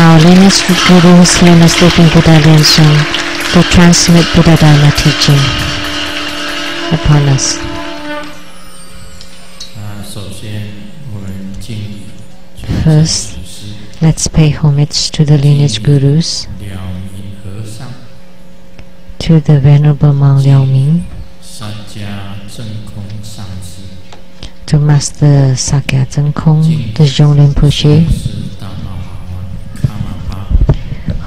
Our lineage guru who slain us living Buddha Lianzong to transmit Buddha Dharma teaching upon us. First, let's pay homage to the lineage gurus, to the Venerable Monk Liao Ming, to Master Sakya Tsang, the Dzogchen Rinpoche,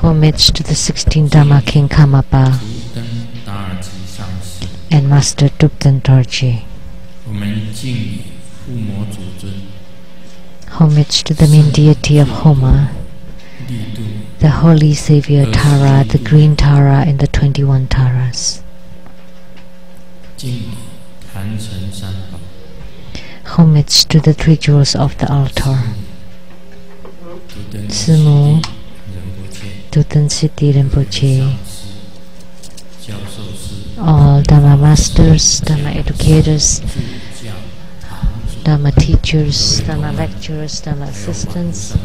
homage to the 16 Dharma King Karmapa and Master Dupten Dorje. Homage to the main deity of Homa, the Holy Savior Tara, the Green Tara, and the 21 Taras. Homage to the 3 jewels of the altar, Simu, Duten Siddhi Rinpoche, all Dharma masters, Dharma educators, Dharma teachers, Dharma lecturers, Dharma assistants,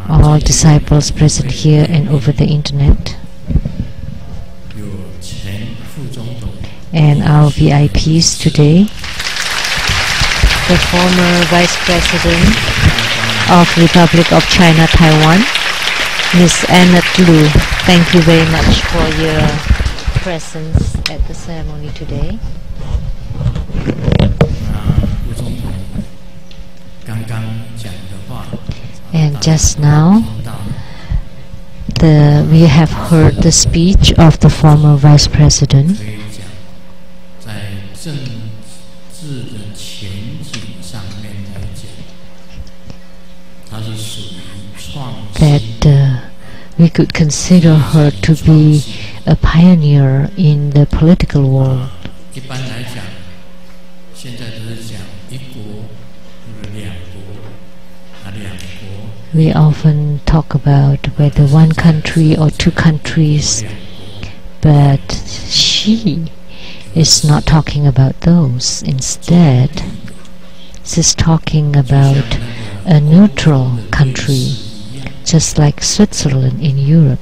all disciples present here and over the internet, and our VIPs today, the former Vice President of Republic of China, Taiwan, Miss Annette Lu. Thank you very much for your presence at the ceremony today. And just now, we have heard the speech of the former Vice President. That we could consider her to be a pioneer in the political world. We often talk about whether one country or 2 countries, but she is not talking about those. Instead, she's talking about a neutral country, just like Switzerland in Europe.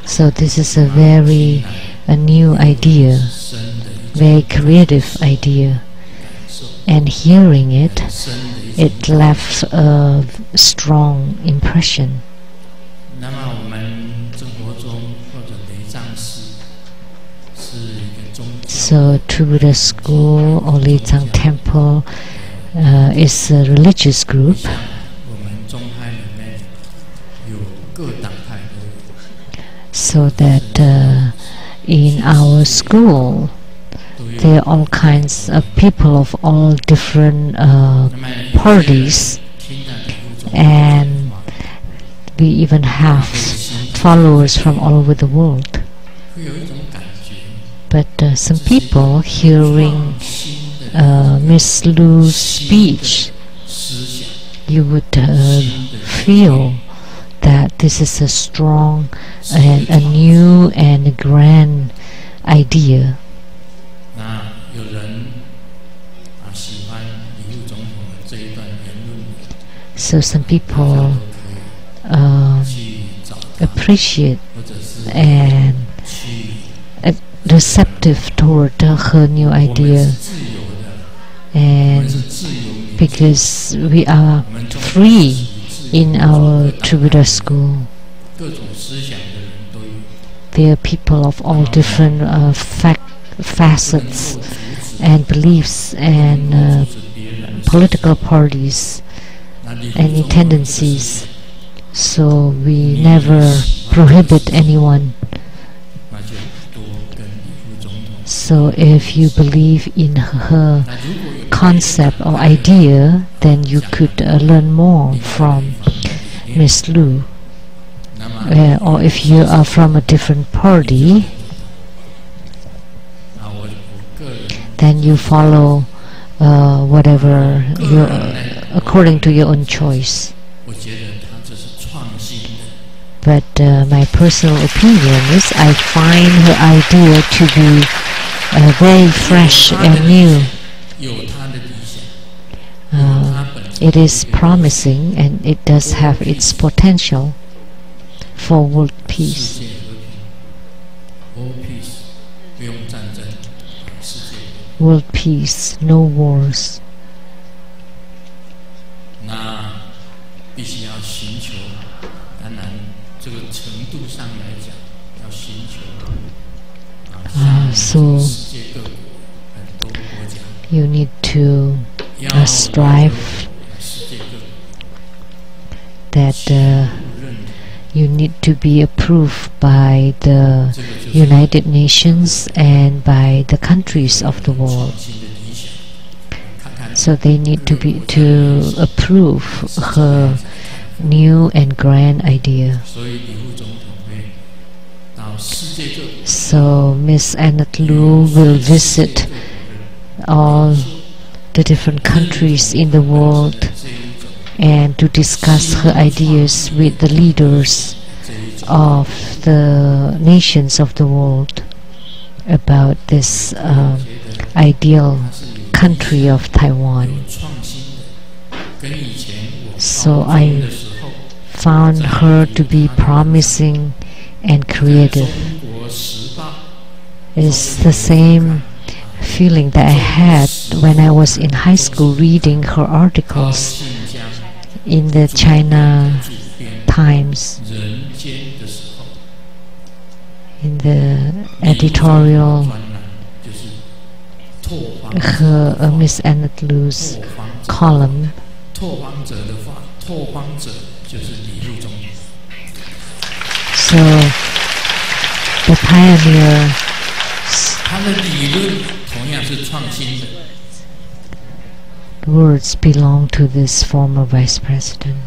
So this is a new idea, very creative idea, and hearing it, it left a strong impression. So Buddha School or Tsang Temple is a religious group. So that in our school there are all kinds of people of all different parties, and we even have followers from all over the world. But some people hearing Miss Lu's speech, you would feel that this is a strong and a new and a grand idea. So some people appreciate and receptive toward her new idea, and because we are free in our Buddha school, there are people of all different facets and beliefs and political parties and any tendencies. So we never prohibit anyone. So if you believe in her concept or idea, then you could learn more from Miss Lu. Or if you are from a different party, then you follow whatever according to your own choice. But my personal opinion is I find her idea to be very fresh and new. it is promising and it does have its potential for world peace. World peace, no wars. So you need to strive that you need to be approved by the United Nations and by the countries of the world. So they need to approve her new and grand idea. So Miss Annette Lu will visit all the different countries in the world and to discuss her ideas with the leaders of the nations of the world about this ideal country of Taiwan. So I found her to be promising and creative. It's the same feeling that I had when I was in high school reading her articles in the China Times, in the editorial, her Miss Annette Lu's column. So the pioneer words belong to this former vice president.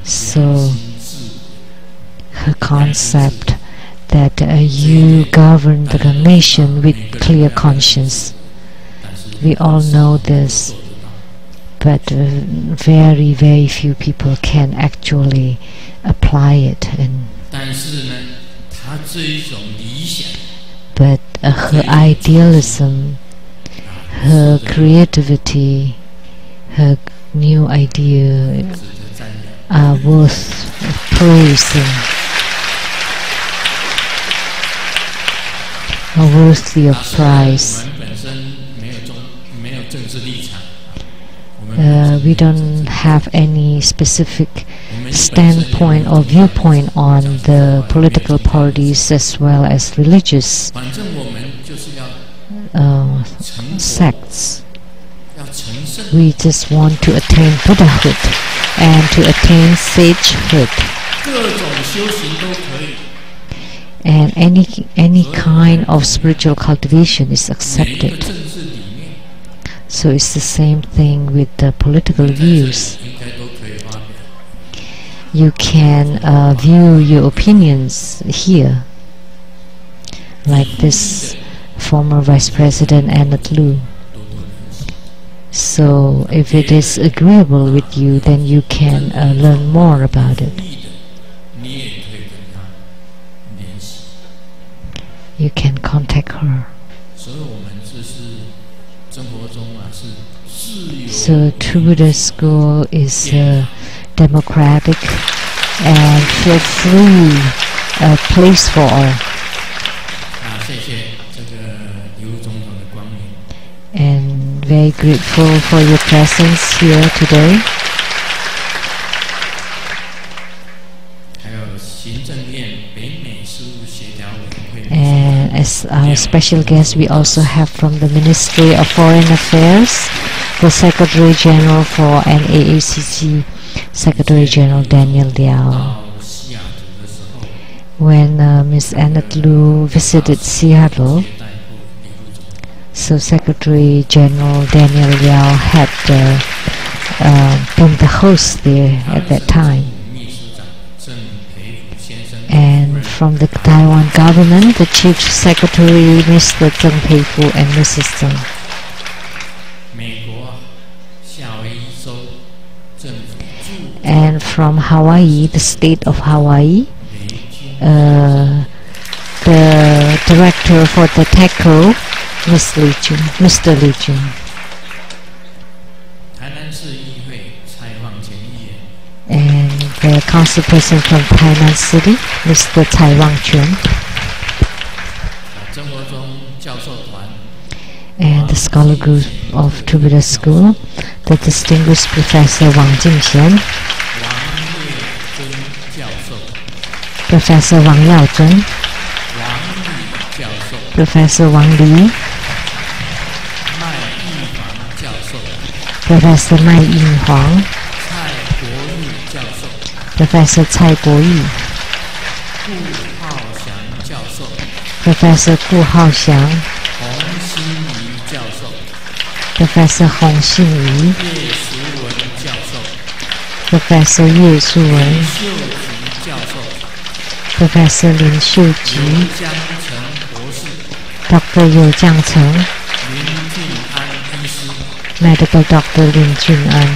So her concept that you govern the nation with clear conscience. We all know this, but very, very few people can actually apply it. But her idealism, her creativity, her new idea are worth praising, are worthy of prize. We don't have any specific standpoint or viewpoint on the political parties as well as religious sects. We just want to attain Buddhahood and to attain sagehood. And any kind of spiritual cultivation is accepted. So it's the same thing with the political views. You can view your opinions here, like this former Vice President Annette Lu. So if it is agreeable with you, then you can learn more about it. You can contact her. So True Buddha School is a democratic and feel-free place for all. And very grateful for your presence here today. And as our special guest, we also have from the Ministry of Foreign Affairs, the Secretary General for NAACC, Secretary General Daniel Liao. When Ms. Annette Lu visited Seattle, so Secretary General Daniel Liao had been the host there at that time. And from the Taiwan government, the Chief Secretary, Mr. Tsang and Mrs. Tsang. And from Hawaii, the state of Hawaii, the director for the TECO, Mr. Li Jun. And the councilperson from Tainan City, Mr. Tsai Wang-chun. And the scholar group of Two-Buddha School, the distinguished Professor Wang Jingxian, Professor Wang Yaozhen, Professor Wang Li, Professor Mai Yinhuang, Professor Cai Guoyu, Professor Gu Haoxiang, Professor Hong Xinyi, Professor Ye Shuwen, Professor Lin Xiuji, Dr. Liu Jiangcheng, Medical Dr. Lin Jun'an.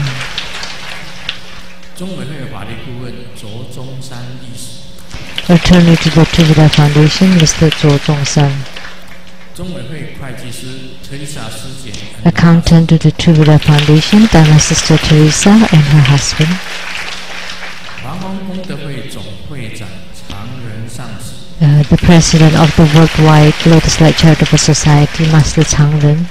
Attorney to the Two-Buddha Foundation, Mr. Zhou Zhongshan. Accountant to the Two-Buddha Foundation, Dharma Sister Teresa and her husband. The President of the Worldwide Lotus Light Charitable Society, Master Tsang.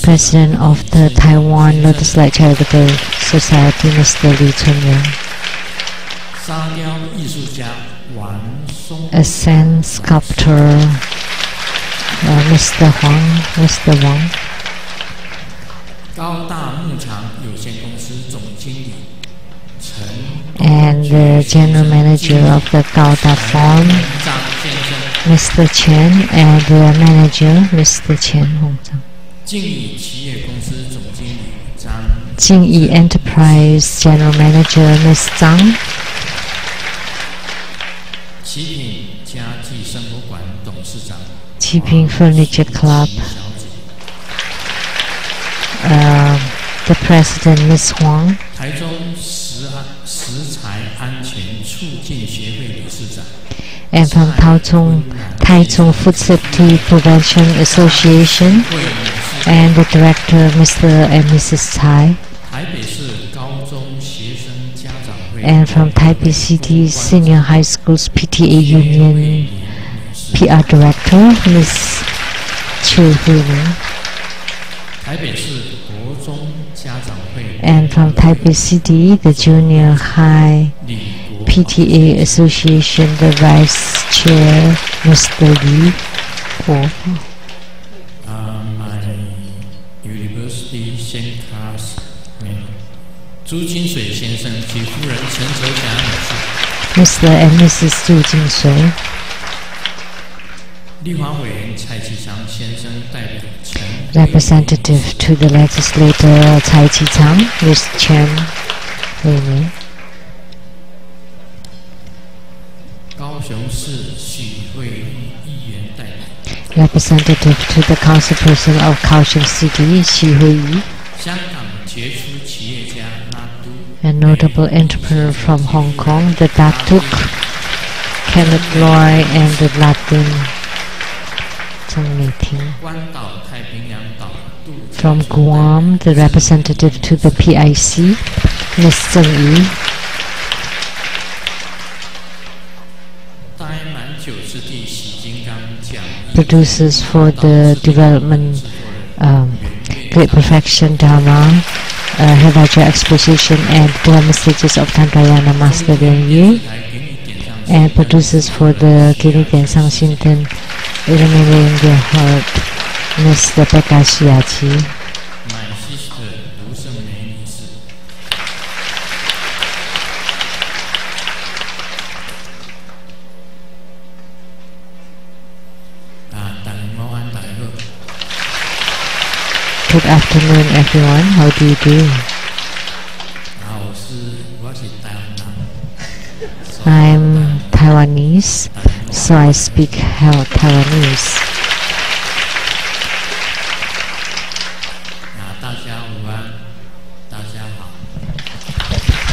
President of the Taiwan Lotus Light Charitable Society, Mr. Li Chunyang. A sand sculptor, Mr. Wang. And the General Manager of the Gaoda Farm, Mr. Chen, and the Manager, Mr. Chen Hongzhang. Jingyi Enterprise General Manager, Ms. Tsang. Qiping Furniture Club, the President, Ms. Huang. And from Taichung Food Safety Prevention Association, and the Director, Mr. and Mrs. Tsai. And from Taipei City Senior High School's PTA Union PR Director, Ms. Chu Hui. And from Taipei City, the Junior High PTA Association, the Vice Chair, Mr. Li Guo. My university same classmate, Mr. and Mrs. Zhu Jinshui. Representative to the legislator Cai Qi-chang, Ms. Chen Wei-mei. Representative to the councilperson of Kaohsiung City, Xi Hui-yi. A notable entrepreneur from Hong Kong, the Datuk Kenneth Loy, and the Latin Zhang Meiting. From Guam, the representative to the PIC, Ms. Zheng Yi. Producers for the development Great Perfection Dharma, Heraja Exposition and Dua Messages of Tantrayana Master Lian Yu, and producers for the Kiri Diansang Shinten Illuminating Their Heart, Ms. Rebecca Shiachi. Good afternoon, everyone. How do you do? I'm Taiwanese, so I speak Taiwanese.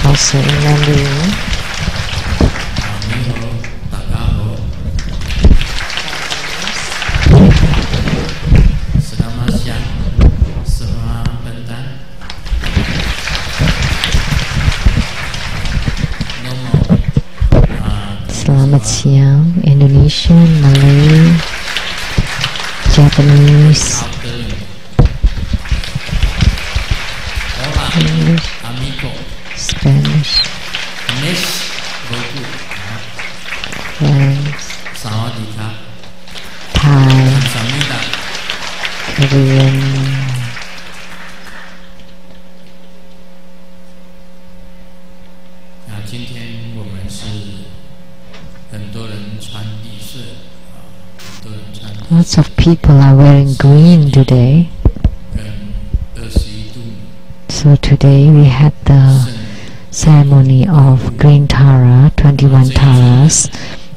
Also in Mandarin. Siang, Indonesian, Malay, Japanese, English, Spanish, French, Thai, Korean, lots of people are wearing green today. So today we had the ceremony of Green Tara, 21 Taras,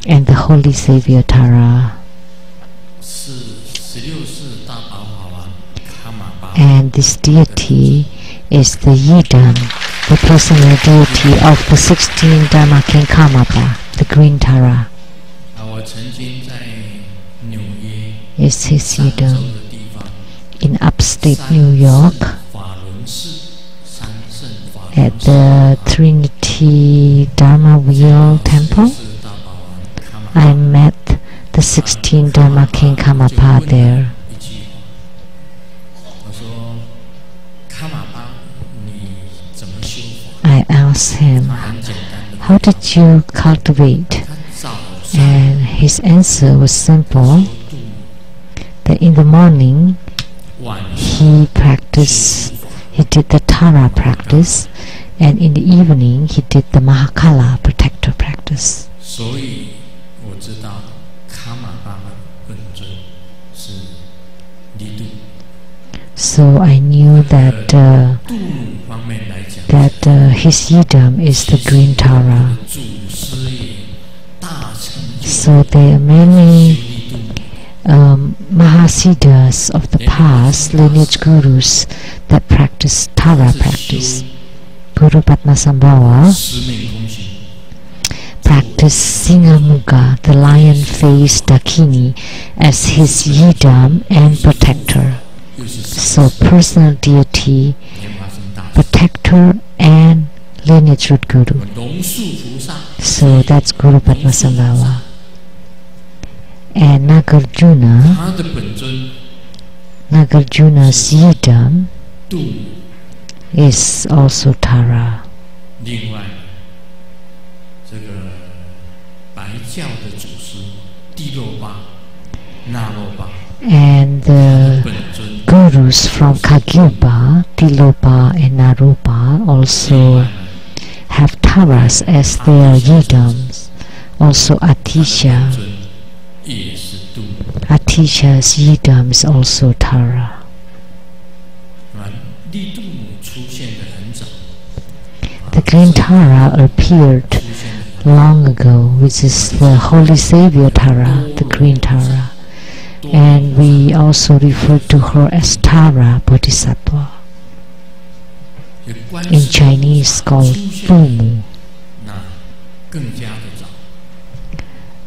and the Holy Savior Tara. And this deity is the Yidam, the personal deity of the 16 Dharma King Karmapa, the Green Tara. Is his Yidam. In upstate New York, at the Trinity Dharma Wheel Temple, I met the 16 Dharma King Karmapa there. I asked him, how did you cultivate? And his answer was simple, that in the morning he did the Tara practice, and in the evening he did the Mahakala protector practice. So I knew that his Yidam is the Green Tara. So there are many Mahasiddhas of the past, lineage gurus, that practice Tara practice. Guru Padmasambhava practiced Singamuga, the lion-faced Dakini, as his Yidam and protector. So personal deity, protector, and lineage root guru. So that's Guru Padmasambhava. And Nagarjuna's Yidam is also Tara. And the gurus from Kagyupa, Tilopa and Naropa also have Taras as their Yidams. Also Atisha. Atisha's Yidam is also Tara. The Green Tara appeared long ago, which is the Holy Savior Tara, the Green Tara. And we also refer to her as Tara Bodhisattva. In Chinese called Bumu.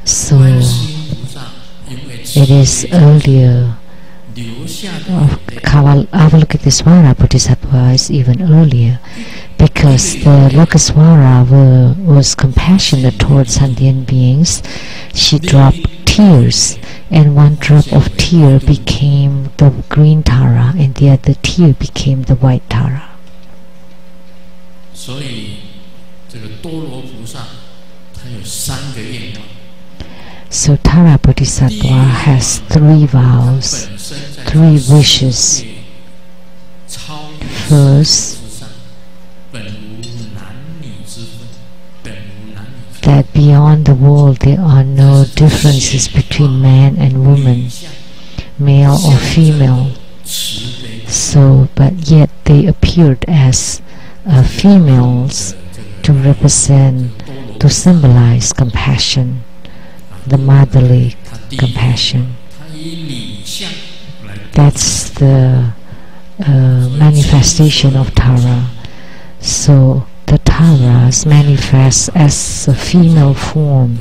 So it is earlier. Avalokitesvara Bodhisattva is even earlier, because the Lokesvara was compassionate towards sentient beings. She dropped tears, and one drop of tear became the Green Tara, and the other tear became the White Tara. So Tara Bodhisattva has 3 vows, 3 wishes. First, that beyond the world there are no differences between man and woman, male or female. So, but yet they appeared as females to represent, to symbolize compassion, the motherly compassion. That's the manifestation of Tara. So the Taras manifest as a female form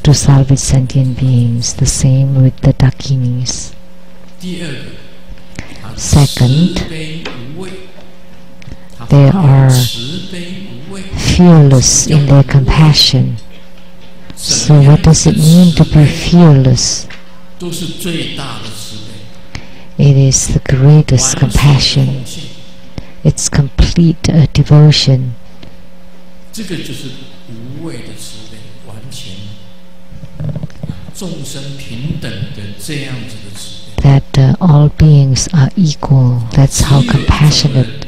to salvage sentient beings, the same with the Dakinis. Second, they are fearless in their compassion. So what does it mean to be fearless? 都是最大的慈悲。 It is the greatest compassion. It's complete devotion. 这个就是无畏的慈悲，完全众生平等的这样子的慈悲。That all beings are equal. That's how compassionate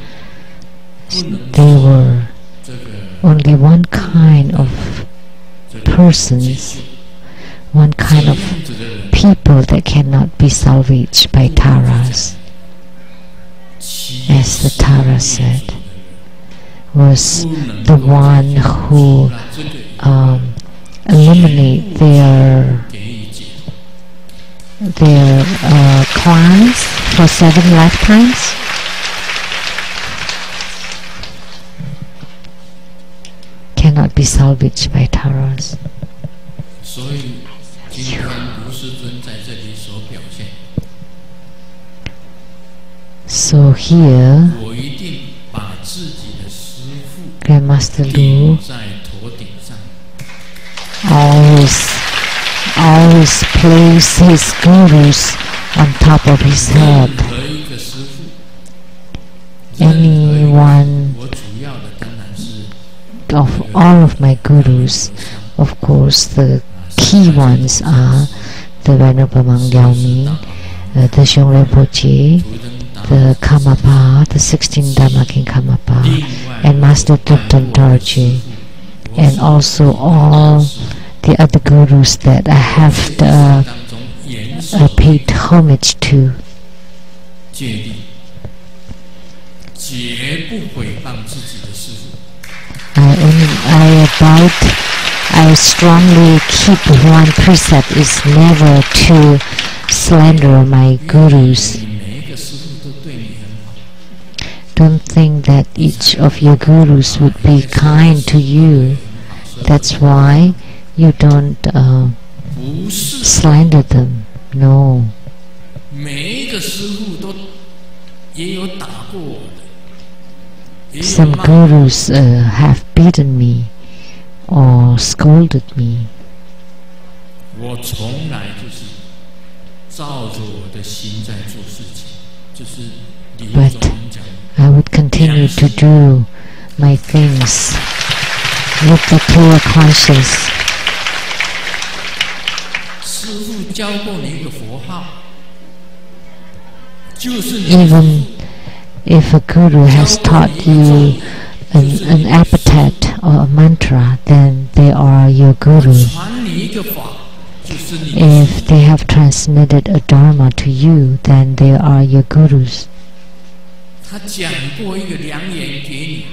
they were. Only one kind of persons, one kind of people that cannot be salvaged by Taras, as the Tara said, was the one who eliminate their clans for 7 lifetimes. Cannot be salvaged by Taras. 所以今天卢师尊在这里所表现， So here, 我一定把自己的师父 Grandmaster Lu 在头顶上， always place his gurus on top of his head. 任何一个师父， Anyone 我主要的当然是 of all of my gurus, of course, the key ones are the Venerable Mang Liaomi, the Shong Rinpoche, the Karmapa, the 16 Dharma King Karmapa, and Master Dzogchen Dorje, and also all the other gurus that I have paid homage to. 戒律，绝不毁谤自己的师父。 I strongly keep one precept is never to slander my gurus. 每一个师父都对你很好， Don't think that each of your gurus would be kind to you. That's why you don't 不是 slander them. No. 每一个师父都也有打过我的。 Some gurus have beaten me or scolded me. 我从来就是照着我的心在做事情，就是李宗 But 仁讲， I would continue to do my things with a clear conscience. 师父教过你一个佛号，就是你 Even if a guru has taught you an epithet or a mantra, then they are your guru. 传你一个法，就是你的 If they have transmitted a dharma to you, then they are your gurus. 他讲过一个良言给你，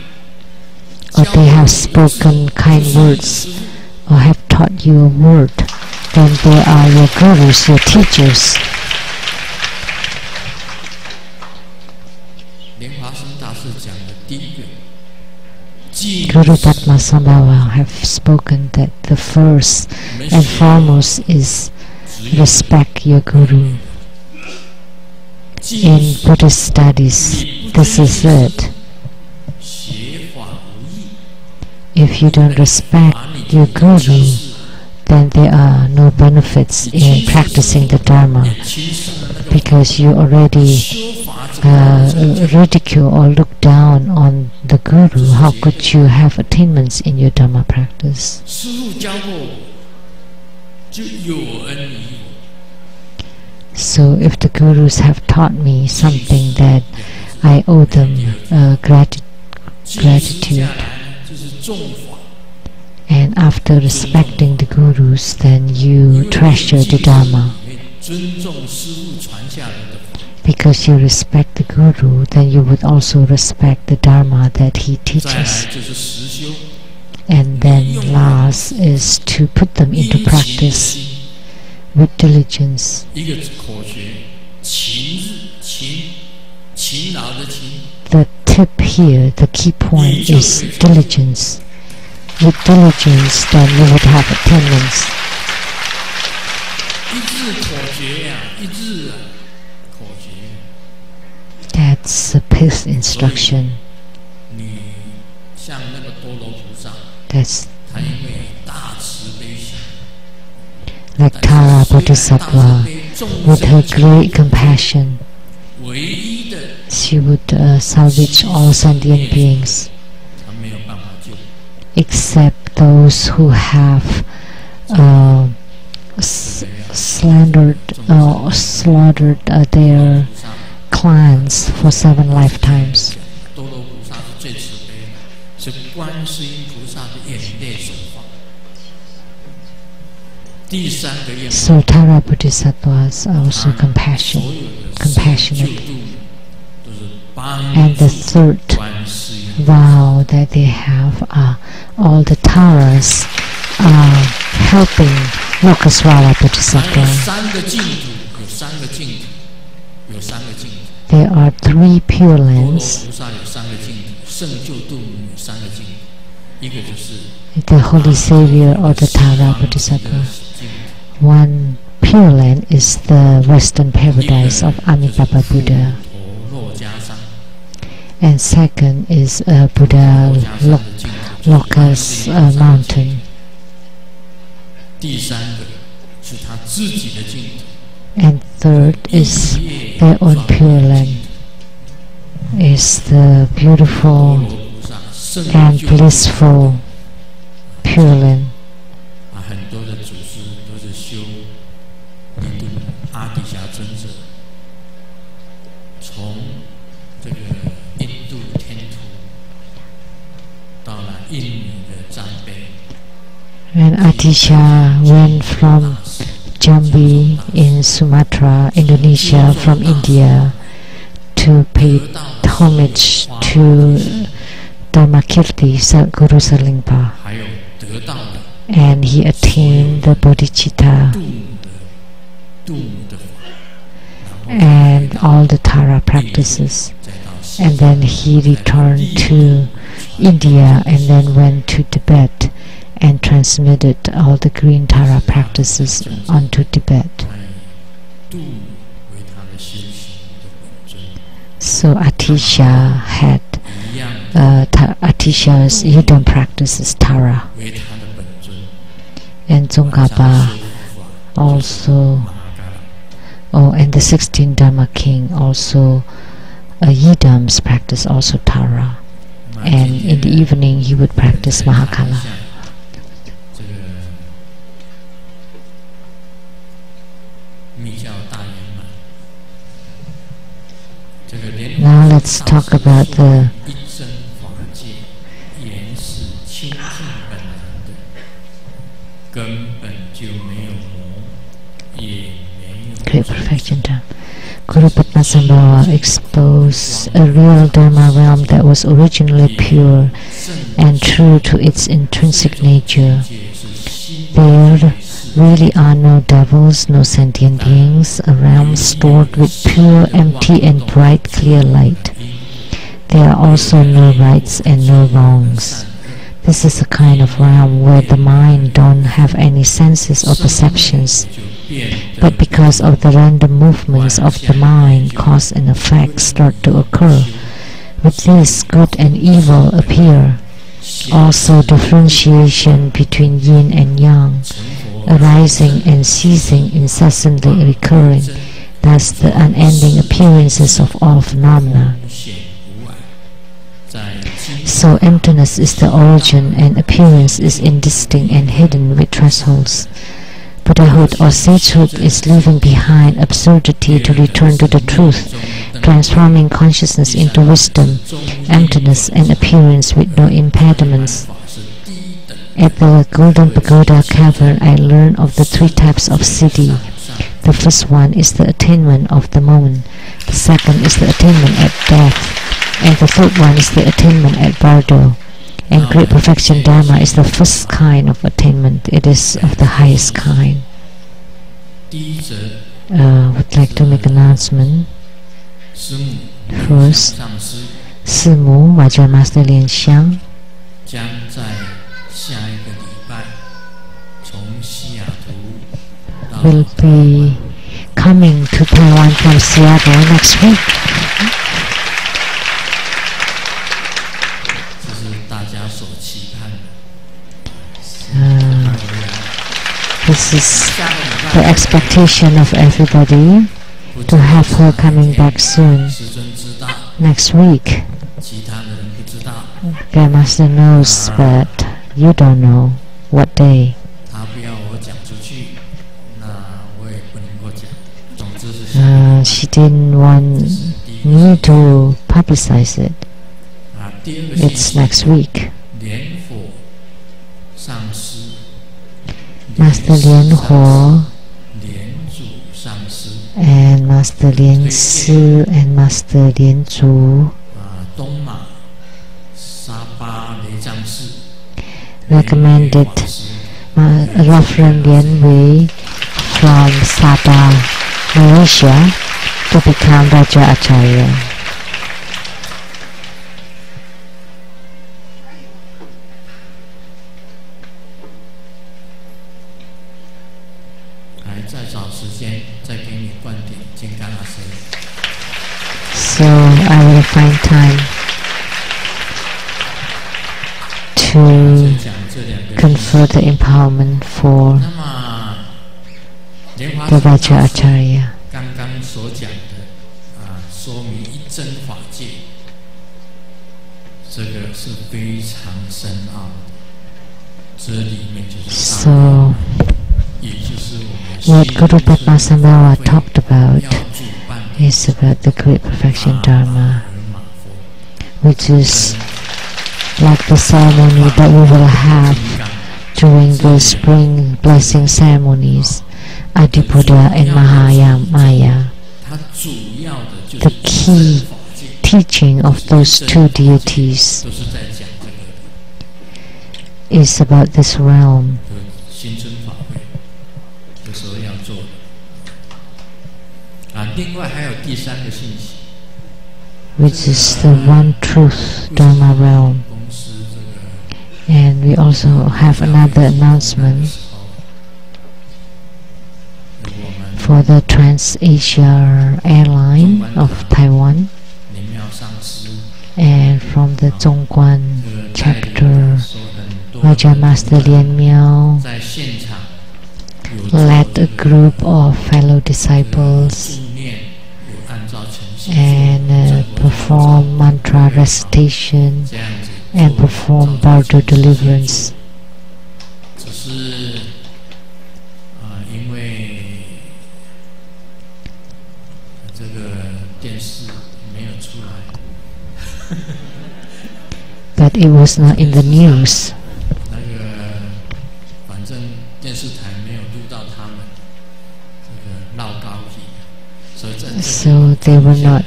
Or they have spoken kind words or have taught you a word, then they are your gurus, your teachers. 莲华生大师讲的第一个， Guru Padmasambhava have spoken that the first and foremost is respect your guru. In Buddhist studies, this is it. 邪法无益， If you don't respect your guru, then there are no benefits in practicing the Dharma, 轻视了那个 because you already 修法怎么 ridicule or look down on the guru. How could you have attainments in your Dharma practice? 师父教过我，就有恩于我。 So if the gurus have taught me something that I owe them gratitude, 下来就是重法， and after respecting the gurus, then you treasure the Dharma. 会尊重师父传下来的法。 Because you respect the guru, then you would also respect the Dharma that he 再 teaches. 来就是实修， And then last is to put them into 殷勤的 practice 心， with diligence. 一个口诀，勤劳的勤， The tip here, the key point is diligence. With diligence, then you would have attainments. 一字口诀呀，一字啊，口诀。 That's a pith instruction. 你像那个多罗菩萨， That's 他因为大慈悲心， Bodhisattva, with her great compassion, she would salvage all sentient beings, except those who have slaughtered their clans for 7 lifetimes. So Tara Bodhisattvas are also compassionate. And the third vow that they have all the Taras are helping Lokaswara Bodhisattva. There are 3 Pure Lands. The Holy Savior or the Tara Bodhisattva. One Pure Land is the Western Paradise of Amitabha Buddha. And second is Buddha Loka's mountain. And third is their own Pure Land. Is the beautiful and blissful Pure Land. When Atisha went from Jambi in Sumatra, Indonesia, from India, to pay homage to Dharmakirti, Guru Sarlingpa, and he attained the bodhicitta and all the Tara practices, and then he returned to India and then went to Tibet and transmitted all the green Tara practices onto Tibet. So Atisha had Atisha's hidden practices Tara, and Tsongkhapa also, and the 16th Dharma King also, Yidam's practice also Tara, and in the evening he would practice Mahakala. Now let's talk about the Great Perfection Dharma. Guru Padmasambhava exposed a real Dharma realm that was originally pure and true to its intrinsic nature. There really are no devils, no sentient beings, a realm stored with pure, empty and bright, clear light. There are also no rights and no wrongs. This is a kind of realm where the mind don't have any senses or perceptions, but because of the random movements of the mind, cause and effect start to occur. With this, good and evil appear. Also differentiation between yin and yang, arising and ceasing, incessantly recurring, thus the unending appearances of all phenomena. So emptiness is the origin, and appearance is indistinct and hidden with thresholds. Buddhahood or sagehood is leaving behind absurdity to return to the truth, transforming consciousness into wisdom, emptiness and appearance with no impediments. At the Golden Pagoda Cavern, I learned of the 3 types of siddhi. The first one is the attainment of the moment, the second is the attainment at death, and the third one is the attainment at bardo. And Great Perfection Dharma is the first kind of attainment. It is of the highest kind. Would like to make an announcement. First, Simu Vajra Master Lian Xiang will be coming to Taiwan from Seattle next week. This is the expectation of everybody to have her coming back soon. Next week. Grandmaster knows, but you don't know what day. She didn't want me to publicize it. It's next week. Master Lian Huo and Master Lian Si and Master Lian Zhu recommended Reverend Lian Wei from Sabah, Malaysia, to become Raja Acharya. So I will find time to confer the empowerment for the Raja Acharya. So what Guru Padmasambhava talked about is about the Great Perfection Dharma, which is like the ceremony that we will have during the spring blessing ceremonies, Adibuddha and Mahayamaya. The key teaching of those two deities is about this realm. Which is the one truth Dharma realm. And we also have another announcement for the Trans-Asia Airline of Taiwan, and from the Dzogchen chapter, Raja Master Lian Miao led a group of fellow disciples and perform mantra recitation and perform bardo deliverance. But it was not in the news. So they were not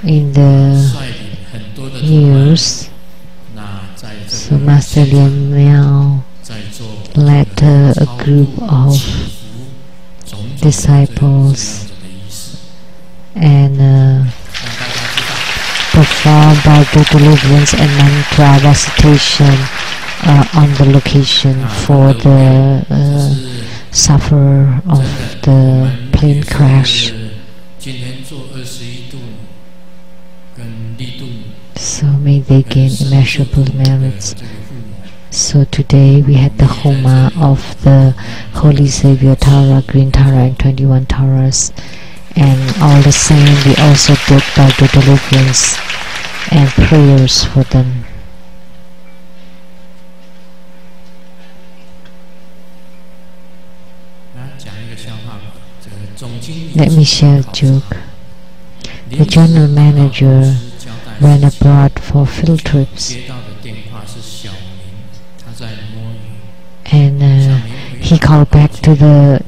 in the news. So Master Lian Miao led a group of disciples and performed bardo deliverance and mantra recitation on the location for the sufferer of the plane crash. So may they gain immeasurable merits. So today we had the Homa of the Holy Savior Tara, Green Tara and 21 Taras, and all the same we also did bardo deliverance and prayers for them. Let me share a joke. The general manager went abroad for field trips, and he called back to the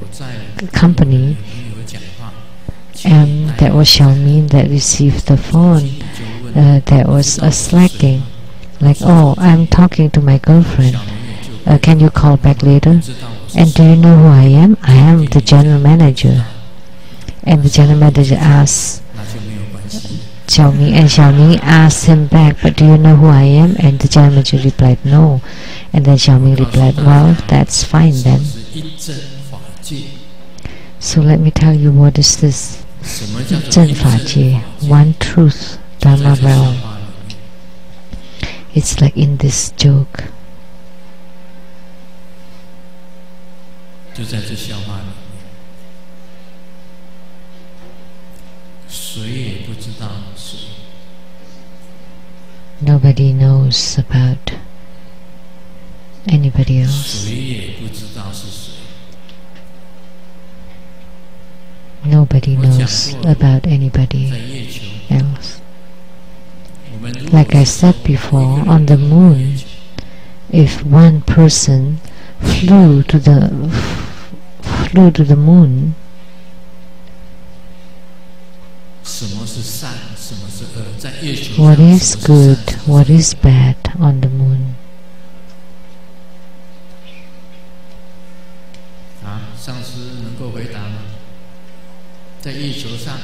company, and that was Xiaoming that received the phone. There was a slacking, like, oh, I'm talking to my girlfriend, can you call back later? And do you know who I am? I am the general manager. And the general manager asked Xiaoming, and Xiaoming asked him back, but do you know who I am? And the general manager replied, no. And then Xiaoming replied, well, that's fine then. So let me tell you, what is this? Zhen Fa Jie, one truth, Dharma realm. It's like in this joke. 就在这笑话里面，谁也不知道谁。 Nobody knows about anybody else. 谁也不知道是谁。 Nobody knows about anybody 在月球， else. 我们如果 Like I said before, on the moon, if one person flew to the moon, 什么是善，什么是恶，在月球上 what 什么 is 是 good, 善 what is bad on the moon? 啊，上师能够回答吗？在月球上，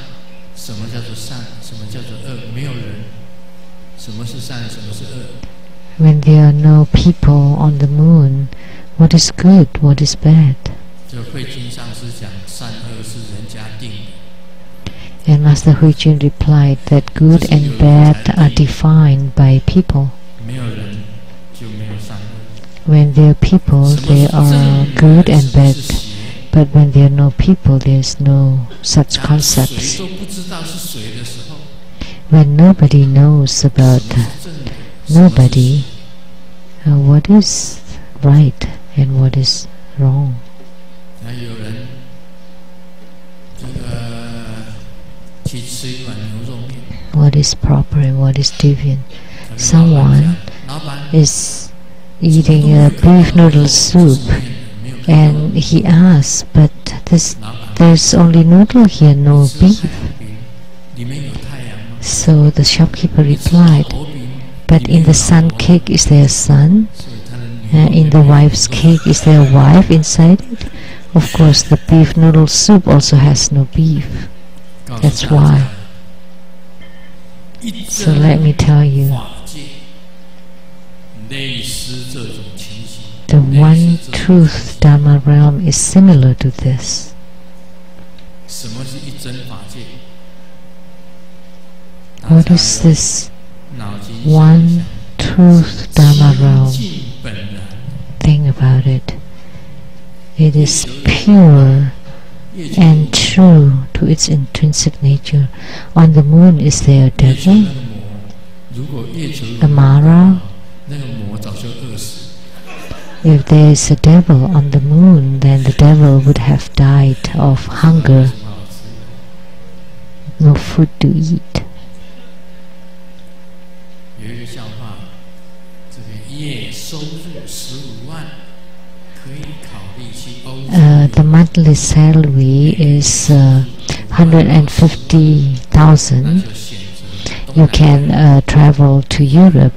什么叫做善，什么叫做恶？没有人。什么是善，什么是恶？ When there are no people on the moon, what is good, what is bad? 这慧经上师讲，善恶是人家定的。 And Master Huijun replied that good and bad are defined by people. 没有人就没有善恶。 When there are people, there are good and bad. But when there are no people, there is no such 当谁 concepts. 都不知道是谁的时候， When nobody knows about 什么是正的，什么是 nobody, what is right and what is wrong? 还有人这个去吃一碗牛肉面， What is proper and what is deviant? 他跟 Someone 老板 is eating a beef noodle soup, 没有 and he asks, but 老板 there's only noodle here, no 吃 beef. 海饼里面有太阳吗？ So the shopkeeper 吃 replied, 薄饼 but 里面 in the 有 sun 老婆 cake is there a sun? 所以他的牛肉 In the 面 wife's cake is there a wife inside it? Of course, the beef noodle soup also has no beef. 告诉 That's 大 why. 家一 So let me tell you, 法界类似这种情形， the 类 one 似这种 truth Dharma realm is similar to this. 什么是一真法界？ What is this 脑筋 one truth Dharma 清 realm? 净本然， Think about it. It is pure 月球 and true to its intrinsic nature. On the moon, is there a 月球 devil? 那个魔，如果月球有 A Mara? 那个魔早就饿死。 If there is a devil on the moon, then the devil would have died of hunger, 什么好吃？ no food to eat. 有一个笑话，这个月收入15万，可以考虑去欧洲。 The monthly salary is 150,000. 那就选择东 You 南 can travel to Europe,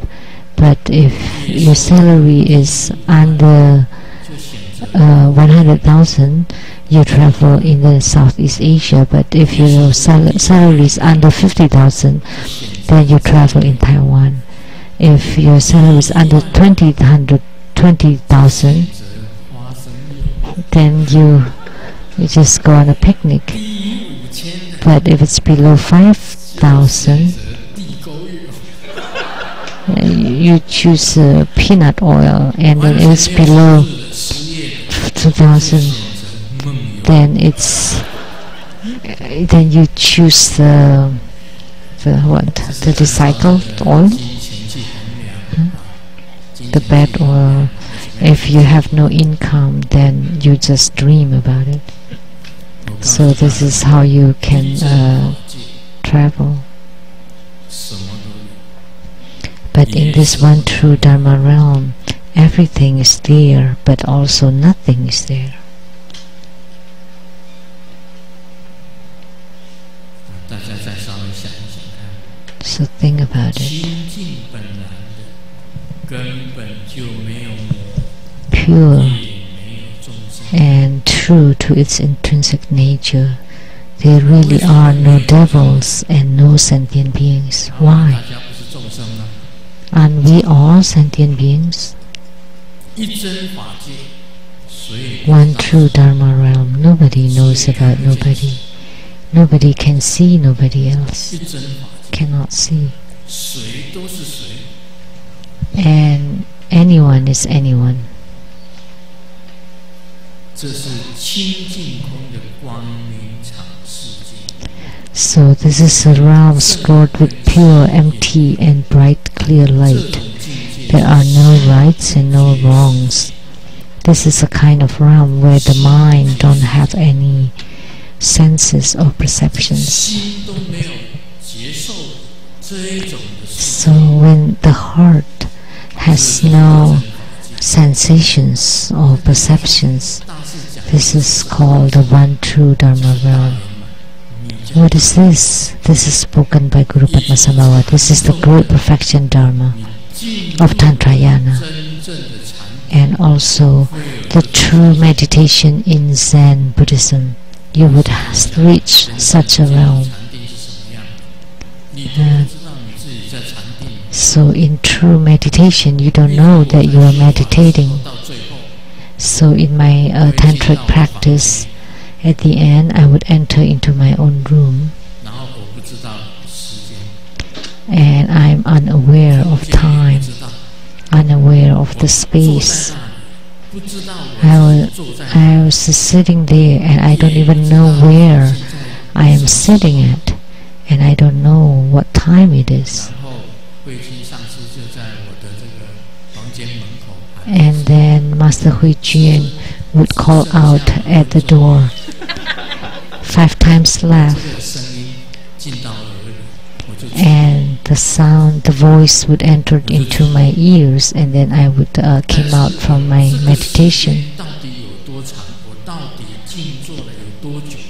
but if your salary is under 就选择 100,000, you travel in the Southeast Asia. But if your salary is under 50,000, then you travel in Taiwan. If your salary is under 20,000, 选择花生油， then you just go on a picnic. 低于5000的 But if it's below 5,000, 选择地沟油， you choose peanut oil, and then it's below 失业的 2,000, 选择梦游。 then you choose the recycled oil, 金钱去衡量，金 the 钱 bad 去衡量 oil. If you have no income, then you just dream about it. 我告诉 So 大 this 家 is how you can 一真法界 travel. 什么都有。 But in this one true Dharma realm, everything is there, but also nothing is there. 大家再稍微想一想看， So think about it. 清净本然的，根本就没有魔， Pure 也没有众生。 and true to its intrinsic nature, there really are no devils and no sentient beings. 大 Why? 家不是众生吗？ Aren't we all sentient beings? 一真法界，谁 One true Dharma realm, nobody knows about nobody. Nobody can see nobody else, 一真法界， cannot see. 谁都是谁。 And anyone is anyone. So this is a realm stored with pure, empty and bright, clear light. There are no rights and no wrongs. This is a kind of realm where the mind don't have any senses or perceptions. So when the heart has no sensations or perceptions, this is called the one true Dharma realm. What is this? This is spoken by Guru Padmasambhava. This is the great perfection Dharma of Tantrayana, and also the true meditation in Zen Buddhism. You would reach such a realm. So in true meditation, you don't know that you are meditating. So in my tantric practice, at the end, I would enter into my own room, and I'm unaware of time, unaware of the space. I was sitting there, and I don't even know where I am sitting at, and I don't know what time it is. And then Master Huijun would call out at the door, 5 times left, and the sound, the voice would enter into my ears, and then I would came out from my meditation.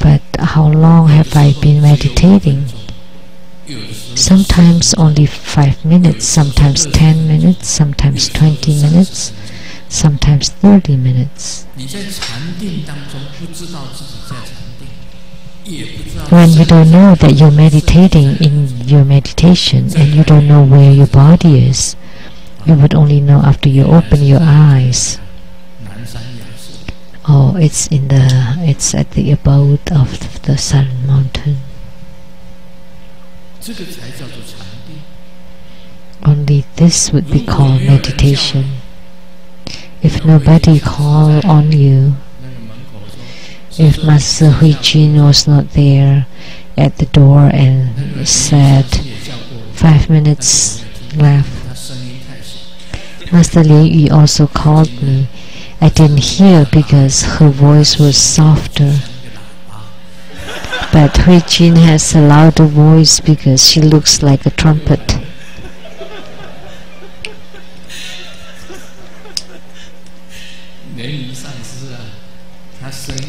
But how long have I been meditating? Sometimes only 5 minutes, sometimes 10 minutes, sometimes 20 minutes, sometimes 30 minutes. When you don't know that you're meditating in your meditation, and you don't know where your body is, you would only know after you open your eyes. Oh, it's at the abode of the Sun Mountain. Only this would be called meditation. If nobody called on you, if Master Huijun was not there at the door and said 5 minutes left, Master Lian Yu also called me. I didn't hear because her voice was softer. But Huijun has a louder voice because she looks like a trumpet.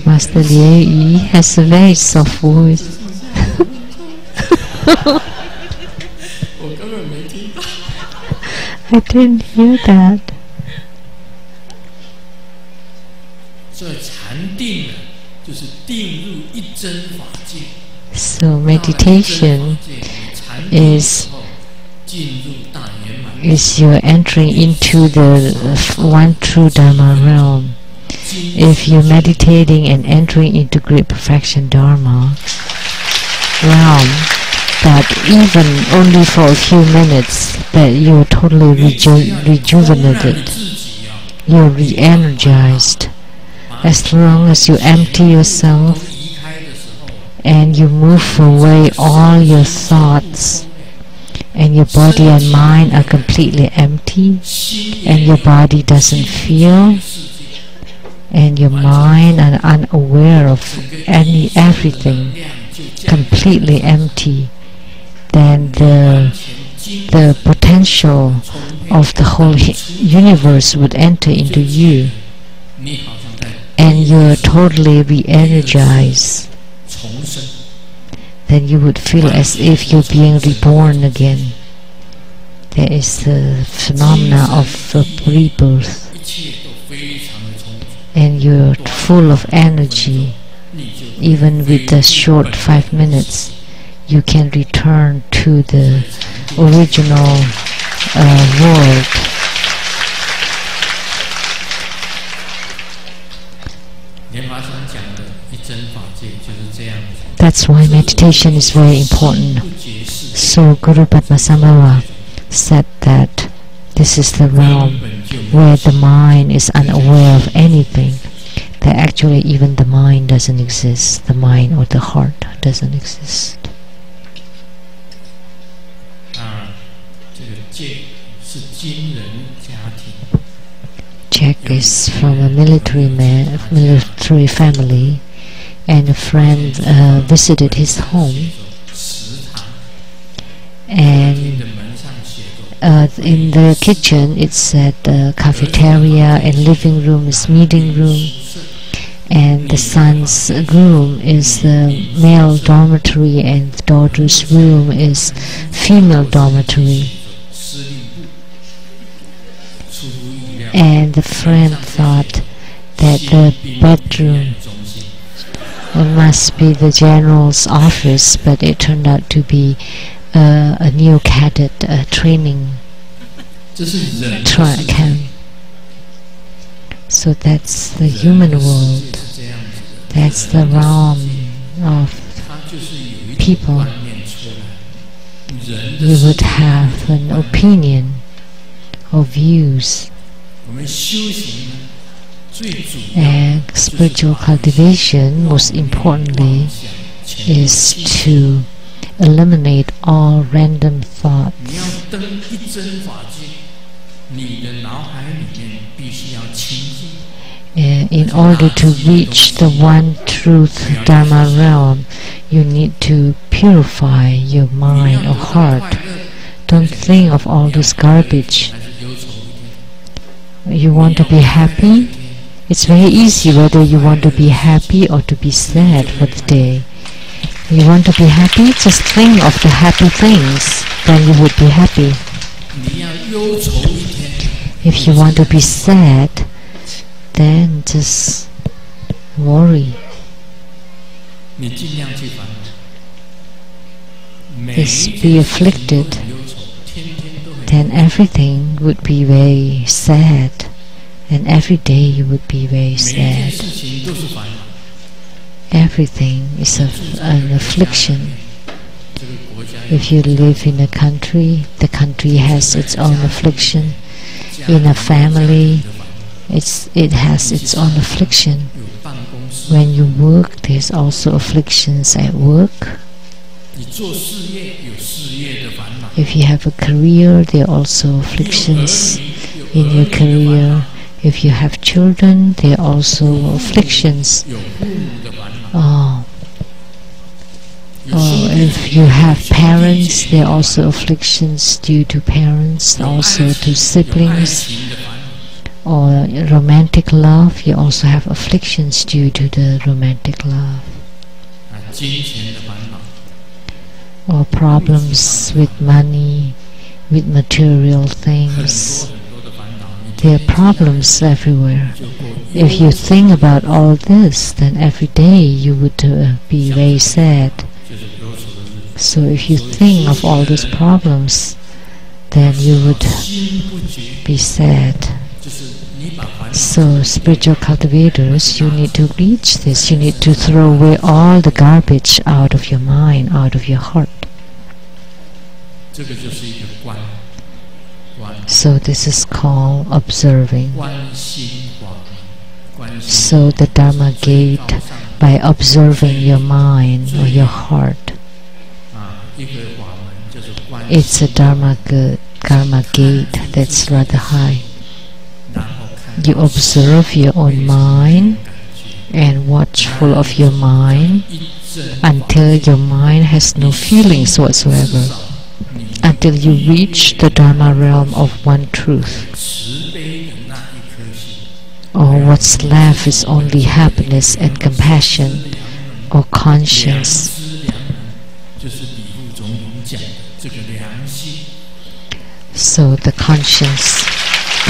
Master Lian Yu has a very soft voice. I didn't hear that. So meditation is you're entering into the one true Dharma realm. If you're meditating and entering into great perfection Dharma realm, that even only for a few minutes, that you're totally rejuvenated, you're re-energized. As long as you empty yourself and you move away all your thoughts, and your body and mind are completely empty, and your body doesn't feel, and your mind are unaware of everything, completely empty, then the potential of the whole universe would enter into you, and you're totally re-energized. Then you would feel as if you're being reborn again. There is the phenomena of rebirth, and you're full of energy. Even with the short 5 minutes, you can return to the original world. That's why meditation is very important. So Guru Padmasambhava said that this is the realm where the mind is unaware of anything. that actually even the mind doesn't exist, the mind or the heart doesn't exist. Jack is from a military family, and a friend visited his home, and in the kitchen it said cafeteria, and living room is meeting room, and the son's room is the male dormitory, and the daughter's room is female dormitory. And the friend thought that the bedroom must be the general's office, but it turned out to be a new cadet training camp. So that's the human world. That's the realm of people. You would have an opinion or views. And spiritual cultivation, most importantly, is to eliminate all random thoughts. In order to reach the one truth Dharma realm, you need to purify your mind or heart. Don't think of all this garbage. You want to be happy? It's very easy whether you want to be happy or to be sad for the day. You want to be happy? Just think of the happy things, then you would be happy. If you want to be sad, then just worry. Just be afflicted, then everything would be very sad, and every day you would be very sad. Everything is an affliction. If you live in a country, the country has its own affliction. In a family, it has its own affliction. When you work, there's also afflictions at work. If you have a career, there are also afflictions in your career. If you have children, there are also afflictions. Or if you have parents, there are also afflictions due to parents, also to siblings. Or romantic love, you also have afflictions due to the romantic love. Or problems with money, with material things. There are problems everywhere. If you think about all this, then every day you would be very sad. So if you think of all these problems, then you would be sad. So spiritual cultivators, you need to reach this. You need to throw away all the garbage out of your mind, out of your heart. So this is called observing. So the Dharma gate, by observing your mind or your heart, it's a Dharma gate that's rather high. You observe your own mind and watchful of your mind until your mind has no feelings whatsoever, until you reach the Dharma realm of one truth. Or what's left is only happiness and compassion, or conscience. So the conscience,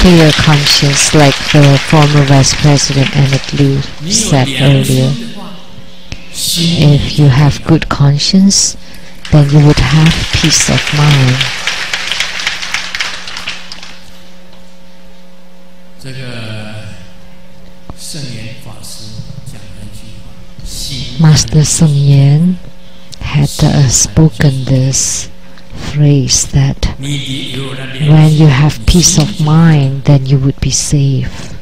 clear conscience, like the former Vice President Emmett Lu said earlier, if you have good conscience, then you would have peace of mind. Master Sung Yen had spoken this phrase that when you have peace of mind, then you would be safe.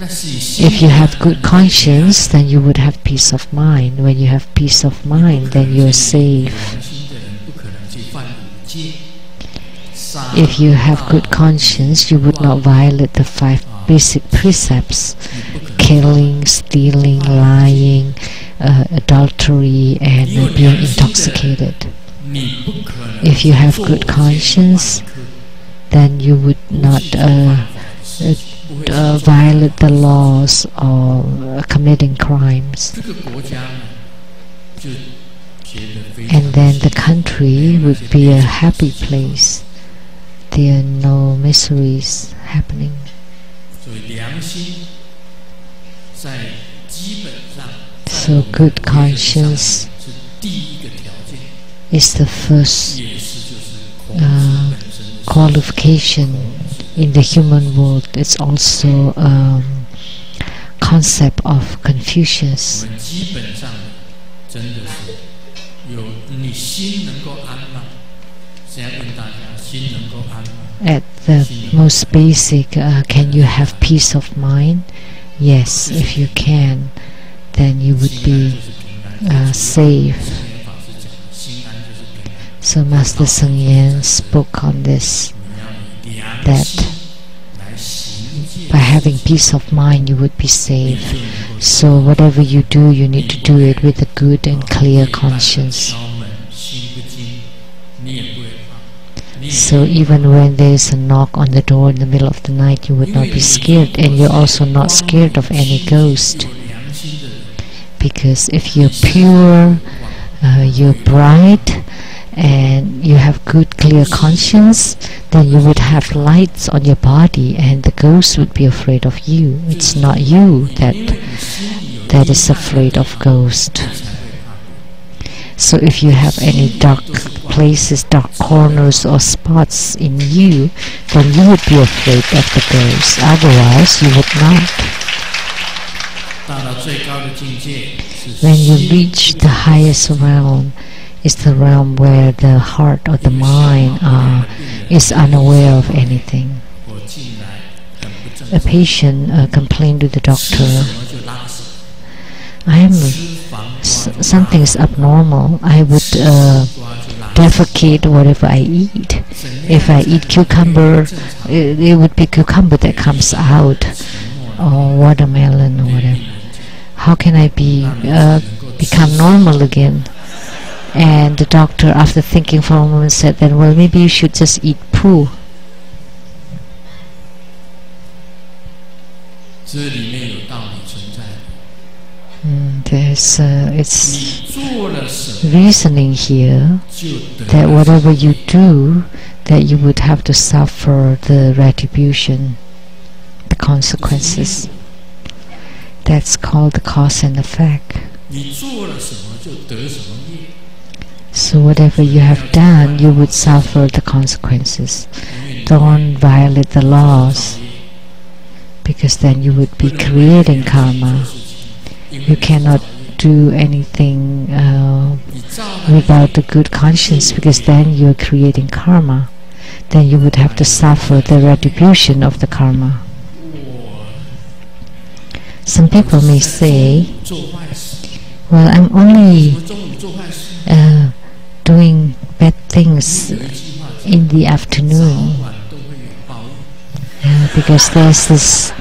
If you have good conscience, then you would have peace of mind. When you have peace of mind, then you are safe. If you have good conscience, you would not violate the 5 basic precepts: killing, stealing, lying, adultery, and being intoxicated. If you have good conscience, then you would not violate the laws or committing crimes. And then the country would be a happy place. There are no miseries happening. So good conscience is the first qualification in the human world. It's also a concept of Confucius. At the most basic, can you have peace of mind? Yes, if you can, then you would be safe. So Master Tsang Yen spoke on this, that by having peace of mind you would be safe. So whatever you do, you need to do it with a good and clear conscience. So even when there is a knock on the door in the middle of the night, you would not be scared, and you're also not scared of any ghost. Because if you're pure, you're bright, and you have good clear conscience, then you would have lights on your body and the ghost would be afraid of you. It's not you that is afraid of ghost. So if you have any dark places, dark corners or spots in you, then you would be afraid of the ghost. Otherwise you would not. When you reach the highest realm, is the realm where the heart or the mind is unaware of anything. A patient complained to the doctor, something is abnormal. I would defecate whatever I eat. If I eat cucumber, it would be cucumber that comes out, or watermelon or whatever. How can I become normal again? And the doctor, after thinking for a moment, said that, well, maybe you should just eat poo. It's reasoning here that whatever you do, that you would have to suffer the retribution, the consequences. That's called the cause and effect. So whatever you have done, you would suffer the consequences. Don't violate the laws, because then you would be creating karma. You cannot do anything without a good conscience, because then you are creating karma. Then you would have to suffer the retribution of the karma. Some people may say, well, I'm only doing bad things in the afternoon, because there's this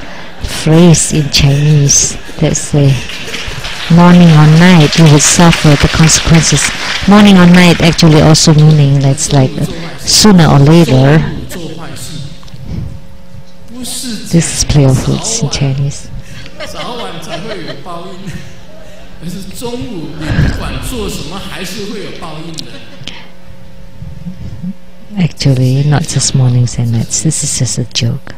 phrase in Chinese that say morning or night you will suffer the consequences. Morning or night actually also meaning that's like sooner or later. This is playful in Chinese. Actually, not just mornings and nights. This is just a joke.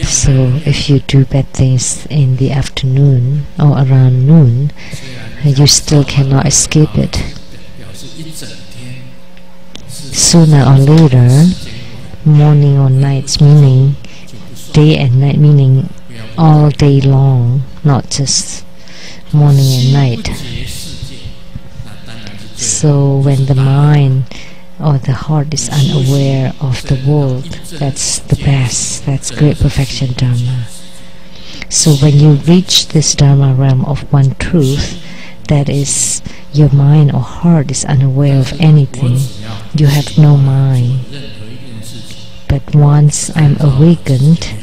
So, if you do bad things in the afternoon or around noon, you still cannot escape it. Sooner or later, morning or nights meaning day and night, meaning all day long, not just morning and night. So when the mind or the heart is unaware of the world, that's the best, that's great perfection Dharma. So when you reach this Dharma realm of one truth, that is, your mind or heart is unaware of anything, you have no mind. But once I'm awakened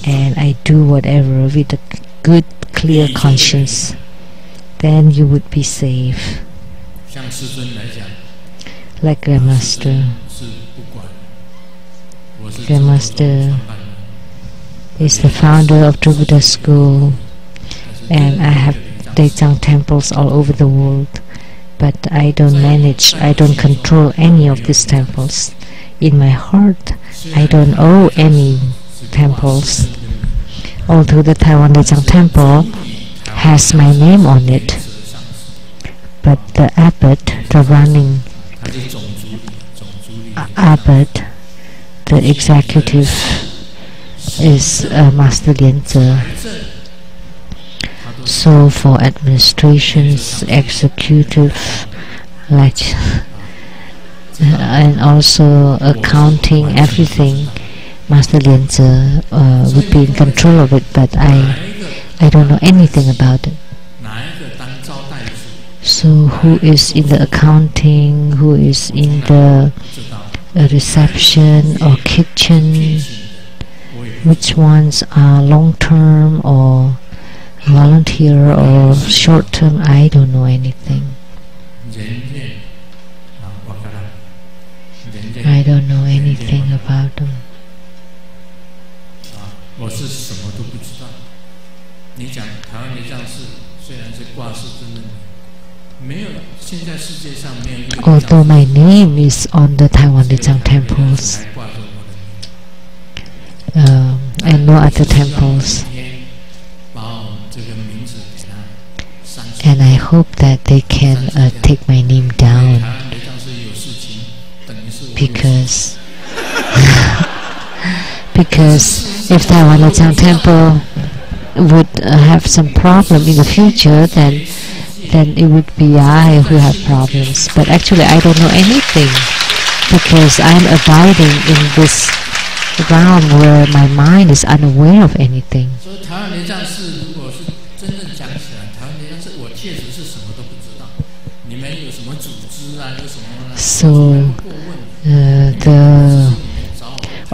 and I do whatever with a good, clear conscience, then you would be safe. Like Grandmaster. Grandmaster is the founder of Buddha School, and I have Tsang temples all over the world, but I don't manage, I don't control any of these temples. In my heart, I don't owe any temples, although the Taiwan Tsang temple has my name on it, but the abbot, the running abbot, the executive is Master Lianze. So for administrations, executive, like, and also accounting, everything, Master Lianze would be in control of it, but I don't know anything about it. So who is in the accounting, who is in the reception or kitchen, which ones are long-term or volunteer or short-term, I don't know anything. I don't know anything about them. Although my name is on the Taiwan Tsang temples and no other temples, and I hope that they can take my name down, because because if Taiwan Tsang temple would have some problem in the future, then it would be I who have problems. But actually I don't know anything, because I'm abiding in this realm where my mind is unaware of anything. So the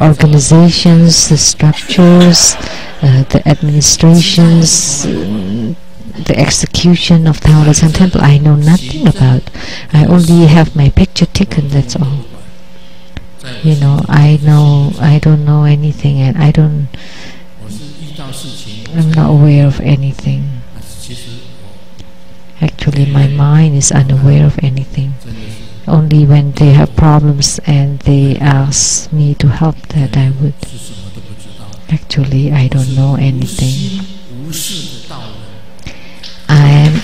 organizations, the structures, the administrations, the execution of Taiwan Tsang temple, I know nothing about. I only have my picture taken, that's all. You know, I don't know anything, and I'm not aware of anything. Actually, my mind is unaware of anything. Only when they have problems and they ask me to help, that I would. Actually, I don't know anything. I am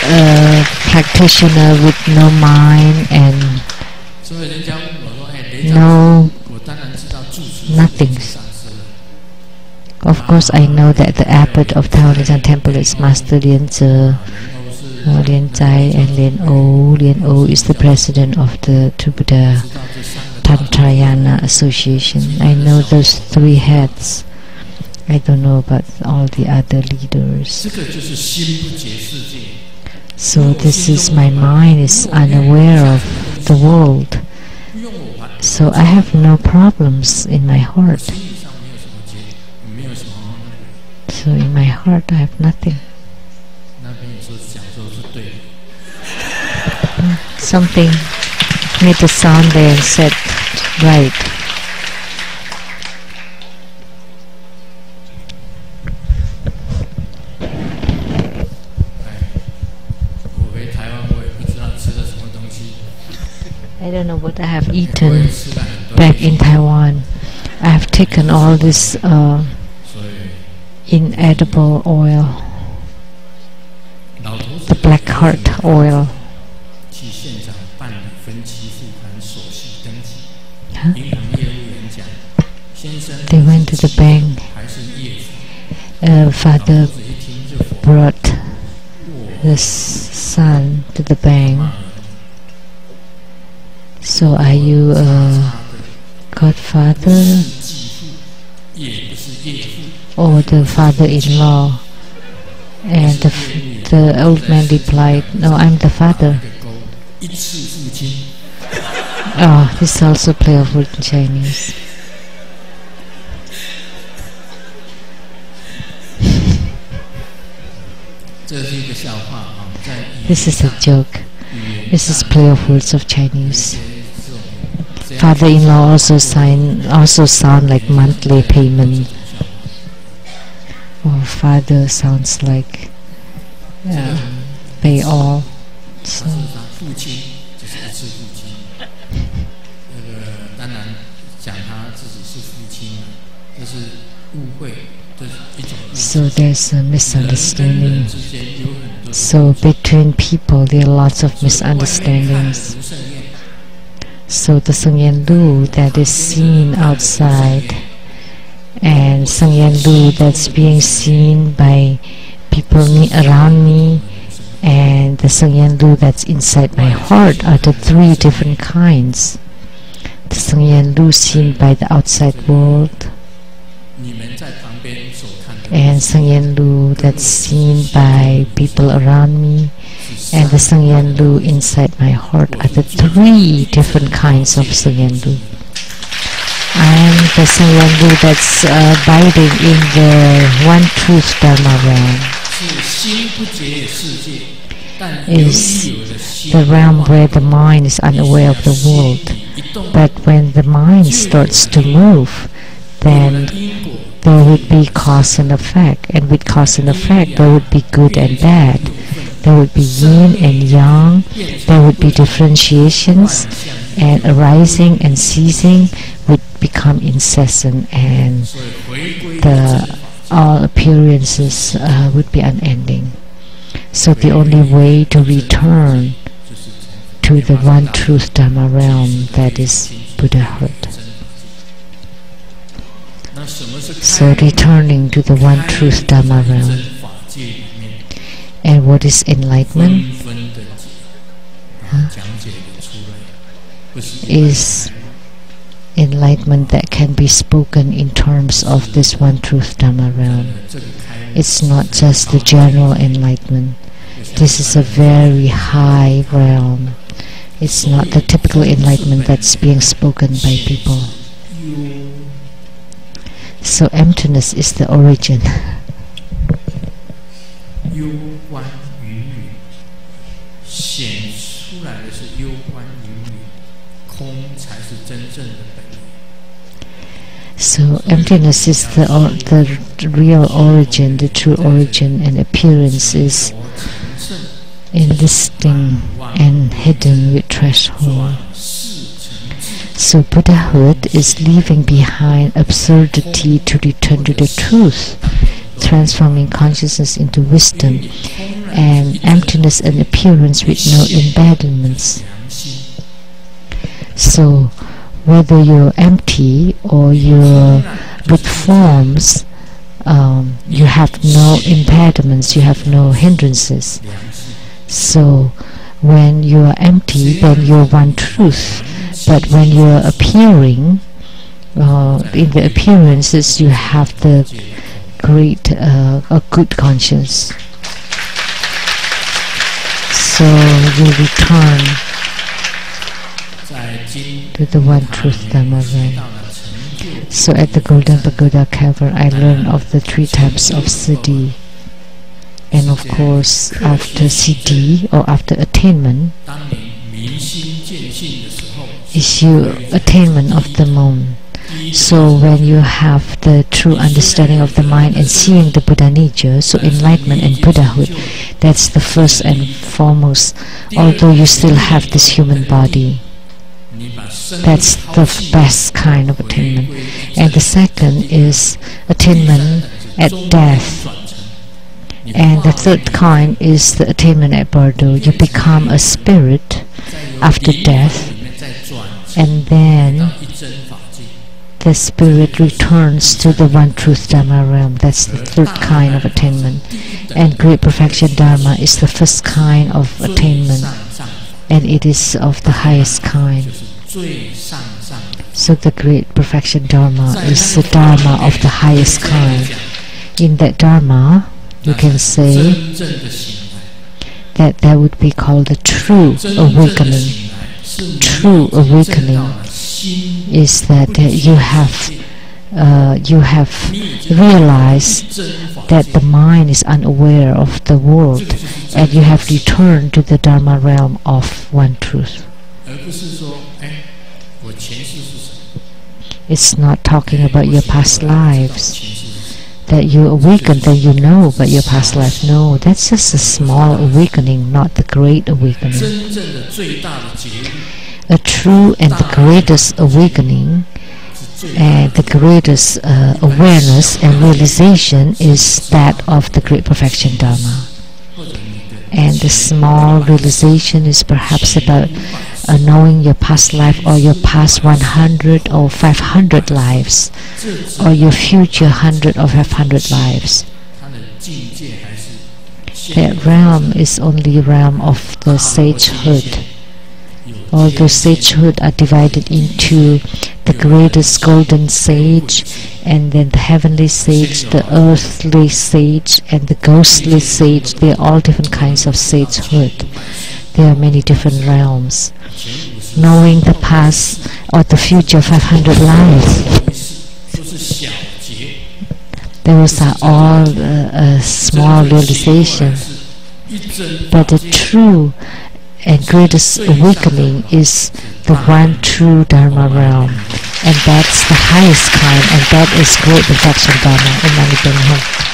a practitioner with no mind and nothing. Of course, I know that the abbot of Taiwan Tsang temple is Master Lianze, Lian Zai, and Lian O. Lian O is the president of the Buddha Tantrayana Association. I know those three heads. I don't know about all the other leaders. So this is, my mind is unaware of the world. So I have no problems in my heart. So in my heart I have nothing. Something made a sound there and said, right. I don't know what I have eaten back in Taiwan. I have taken all this inedible oil, the black heart oil. Huh? They went to the bank. Father brought the son to the bank, So are you a godfather or the father-in-law? And the old man replied, no, I'm the father. Oh, this is also playful in Chinese. This is a joke. This is playful of Chinese. Father-in-law also sound like monthly payment. Or father sounds like pay all. So. So there's a misunderstanding. So between people there are lots of misunderstandings. So the Tsang Yen Lu that is seen outside and Tsang Yen Lu that's being seen by people around me and the Tsang Yen Lu that's inside my heart are the three different kinds. The Tsang Yen Lu seen by the outside world and Tsang Yen Lu that's seen by people around me and the Tsang Yen Lu inside my heart are the three different kinds of Tsang Yen Lu. I am the Tsang Yen Lu that's abiding in the one truth Dharma realm. Is the realm where the mind is unaware of the world. But when the mind starts to move, then there would be cause and effect, and with cause and effect there would be good and bad. There would be yin and yang, there would be differentiations, and arising and ceasing would become incessant, and all appearances would be unending. So the only way to return to the one truth Dharma realm, that is Buddhahood. So returning to the one truth Dharma realm. And what is enlightenment? Is enlightenment that can be spoken in terms of this one truth Dharma realm. It's not just the general enlightenment. This is a very high realm. It's not the typical enlightenment that's being spoken by people. So emptiness is the origin. So emptiness is the real origin, the true origin, and appearance is enlisting and hidden with threshold. So Buddhahood is leaving behind absurdity to return to the truth, transforming consciousness into wisdom, and emptiness and appearance with no embedments. So whether you're empty or you're with forms, you have no impediments, you have no hindrances. So when you are empty, then you're one truth. But when you're appearing, in the appearances you have the great, a good conscience. So you return to the one truth Dharma realm. So at the Golden Pagoda Cavern I learned of the three types of siddhi. And of course after siddhi or after attainment is your attainment of the moon. So when you have the true understanding of the mind and seeing the Buddha nature, so enlightenment and Buddhahood, that's the first and foremost, although you still have this human body. That's the best kind of attainment. And the second is attainment at death. And the third kind is the attainment at Bardo. You become a spirit after death, and then the spirit returns to the one truth Dharma realm. That's the third kind of attainment. And great perfection Dharma is the first kind of attainment, and it is of the highest kind. So the great perfection Dharma is the Dharma of the highest kind. In that Dharma, you can say that that would be called the true awakening. True awakening is that you have realized that the mind is unaware of the world, and you have returned to the Dharma realm of one truth. It's not talking about your past lives, that you awaken, then you know about your past life. No, that's just a small awakening, not the great awakening. A true and the greatest awakening and the greatest awareness and realization is that of the great perfection Dharma. And the small realization is perhaps about knowing your past life, or your past 100 or 500 lives, or your future 100 or 500 lives. That realm is only a realm of the sagehood. All those sagehood are divided into the greatest golden sage, and then the heavenly sage, the earthly sage, and the ghostly sage. They are all different kinds of sagehood. There are many different realms. Knowing the past or the future 500 lives, those are all small realizations. But the true and greatest awakening is the one true Dharma realm, and that's the highest kind, and that is great perfection Dharma.